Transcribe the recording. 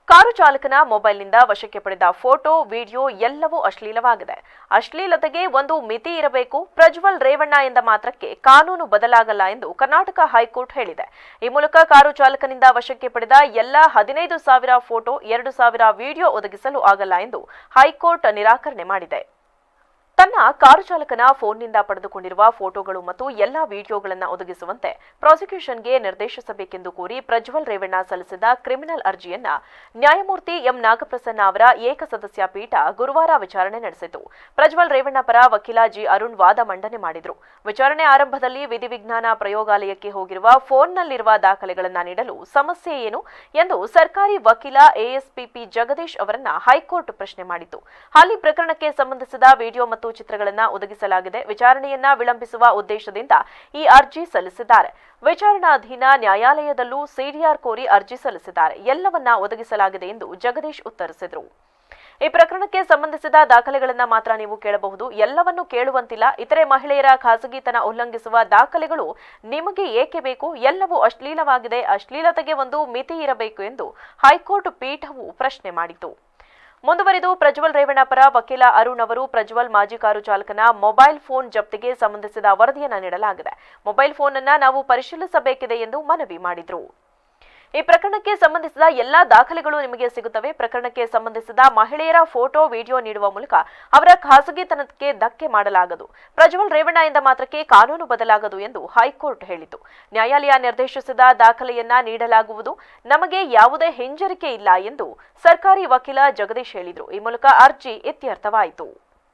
Car ಚಾಲಕನ ಮೊಬೈಲ್ನಿಂದ ವಶಕ್ಕೆ ಪಡೆದ ಫೋಟೋ, ವಿಡಿಯೋ ಎಲ್ಲವೂ ಅಶ್ಲೀಲವಾಗಿದೆ. ಅಶ್ಲೀಲತೆಗೆ ಒಂದು ಮಿತಿ ಇರಬೇಕು. ಪ್ರಜ್ವಲ್ ರೇವಣ್ಣ ಎಂದ ಮಾತ್ರಕ್ಕೆ ಕಾನೂನು ಬದಲಾಗಲ್ಲ ಎಂದು ಕರ್ನಾಟಕ ಹೈಕೋರ್ಟ್ ಹೇಳಿದೆ. ಈ ಮೂಲಕ ಕಾರು ಚಾಲಕನಿಂದ ವಶಕ್ಕೆ ಪಡೆದ ಎಲ್ಲ 15,000 ಫೋಟೋ, 2,000 ವಿಡಿಯೋ ಒದಗಿಸಲು ಆಗಲ್ಲ ಎಂದು ಹೈಕೋರ್ಟ್ ನಿರಾಕರಣೆ ಮಾಡಿದೆ. ತನ್ನ ಕಾರು ಚಾಲಕನ ಫೋನ್ನಿಂದ ಪಡೆದುಕೊಂಡಿರುವ ಫೋಟೋಗಳು ಮತ್ತು ಎಲ್ಲಾ ವಿಡಿಯೋಗಳನ್ನು ಒದಗಿಸುವಂತೆ ಪ್ರಾಸಿಕ್ಯೂಷನ್ಗೆ ನಿರ್ದೇಶಿಸಬೇಕೆಂದು ಕೋರಿ ಪ್ರಜ್ವಲ್ ರೇವಣ್ಣ ಸಲ್ಲಿಸಿದ ಕ್ರಿಮಿನಲ್ ಅರ್ಜಿಯನ್ನ ನ್ಯಾಯಮೂರ್ತಿ ಎಂ ನಾಗಪ್ರಸನ್ನ ಅವರ ಏಕಸದಸ್ಯ ಪೀಠ ಗುರುವಾರ ವಿಚಾರಣೆ ನಡೆಸಿತು. ಪ್ರಜ್ವಲ್ ರೇವಣ್ಣ ಪರ ವಕೀಲ ಜಿ ಅರುಣ್ ವಾದ ಮಂಡನೆ ಮಾಡಿದರು. ವಿಚಾರಣೆ ಆರಂಭದಲ್ಲಿ ವಿಧಿವಿಜ್ಞಾನ ಪ್ರಯೋಗಾಲಯಕ್ಕೆ ಹೋಗಿರುವ ಫೋನ್ನಲ್ಲಿರುವ ದಾಖಲೆಗಳನ್ನು ನೀಡಲು ಸಮಸ್ಯೆ ಏನು ಎಂದು ಸರ್ಕಾರಿ ವಕೀಲ ಎಎಸ್ಪಿಪಿ ಜಗದೀಶ್ ಅವರನ್ನ ಹೈಕೋರ್ಟ್ ಪ್ರಶ್ನೆ ಮಾಡಿತು. ಹಾಲಿ ಪ್ರಕರಣಕ್ಕೆ ಸಂಬಂಧಿಸಿದ ವಿಡಿಯೋ ಮತ್ತು ಚಿತ್ರಗಳನ್ನು ಒದಗಿಸಲಾಗಿದೆ. ವಿಚಾರಣೆಯನ್ನ ವಿಳಂಬಿಸುವ ಉದ್ದೇಶದಿಂದ ಈ ಅರ್ಜಿ ಸಲ್ಲಿಸಿದ್ದಾರೆ. ವಿಚಾರಣಾಧೀನ ನ್ಯಾಯಾಲಯದಲ್ಲೂ ಸಿಡಿಆರ್ ಕೋರಿ ಅರ್ಜಿ ಸಲ್ಲಿಸಿದ್ದಾರೆ. ಎಲ್ಲವನ್ನ ಒದಗಿಸಲಾಗಿದೆ ಎಂದು ಜಗದೀಶ್ ಉತ್ತರಿಸಿದರು. ಈ ಪ್ರಕರಣಕ್ಕೆ ಸಂಬಂಧಿಸಿದ ದಾಖಲೆಗಳನ್ನ ಮಾತ್ರ ನೀವು ಕೇಳಬಹುದು, ಎಲ್ಲವನ್ನೂ ಕೇಳುವಂತಿಲ್ಲ. ಇತರೆ ಮಹಿಳೆಯರ ಖಾಸಗಿತನ ಉಲ್ಲಂಘಿಸುವ ದಾಖಲೆಗಳು ನಿಮಗೆ ಏಕೆ ಬೇಕು? ಎಲ್ಲವೂ ಅಶ್ಲೀಲವಾಗಿದೆ. ಅಶ್ಲೀಲತೆಗೆ ಒಂದು ಮಿತಿ ಇರಬೇಕು ಎಂದು ಹೈಕೋರ್ಟ್ ಪೀಠವು ಪ್ರಶ್ನೆ ಮಾಡಿತು. ಮುಂದುವರಿದು ಪ್ರಜ್ವಲ್ ರೇವಣ್ಣ ಪರ ವಕೀಲ ಅರುಣ್ ಅವರು ಪ್ರಜ್ವಲ್ ಮಾಜಿ ಕಾರು ಚಾಲಕನ ಮೊಬೈಲ್ ಫೋನ್ ಜಪ್ತಿಗೆ ಸಂಬಂಧಿಸಿದ ವರದಿಯನ್ನು ನೀಡಲಾಗಿದೆ. ಮೊಬೈಲ್ ಫೋನ್ ಅನ್ನು ನಾವು ಪರಿಶೀಲಿಸಬೇಕಿದೆ ಎಂದು ಮನವಿ ಮಾಡಿದರು. ಈ ಪ್ರಕರಣಕ್ಕೆ ಸಂಬಂಧಿಸಿದ ಎಲ್ಲಾ ದಾಖಲೆಗಳು ನಿಮಗೆ ಸಿಗುತ್ತವೆ. ಪ್ರಕರಣಕ್ಕೆ ಸಂಬಂಧಿಸಿದ ಮಹಿಳೆಯರ ಫೋಟೋ, ವಿಡಿಯೋ ನೀಡುವ ಮೂಲಕ ಅವರ ಖಾಸಗಿತನಕ್ಕೆ ಧಕ್ಕೆ ಮಾಡಲಾಗದು. ಪ್ರಜ್ವಲ್ ರೇವಣ್ಣ ಎಂದ ಮಾತ್ರಕ್ಕೆ ಕಾನೂನು ಬದಲಾಗದು ಎಂದು ಹೈಕೋರ್ಟ್ ಹೇಳಿತು. ನ್ಯಾಯಾಲಯ ನಿರ್ದೇಶಿಸಿದ ದಾಖಲೆಯನ್ನ ನೀಡಲಾಗುವುದು. ನಮಗೆ ಯಾವುದೇ ಹಿಂಜರಿಕೆ ಇಲ್ಲ ಎಂದು ಸರ್ಕಾರಿ ವಕೀಲ ಜಗದೀಶ್ ಹೇಳಿದರು. ಈ ಮೂಲಕ ಅರ್ಜಿ ಇತ್ಯರ್ಥವಾಯಿತು.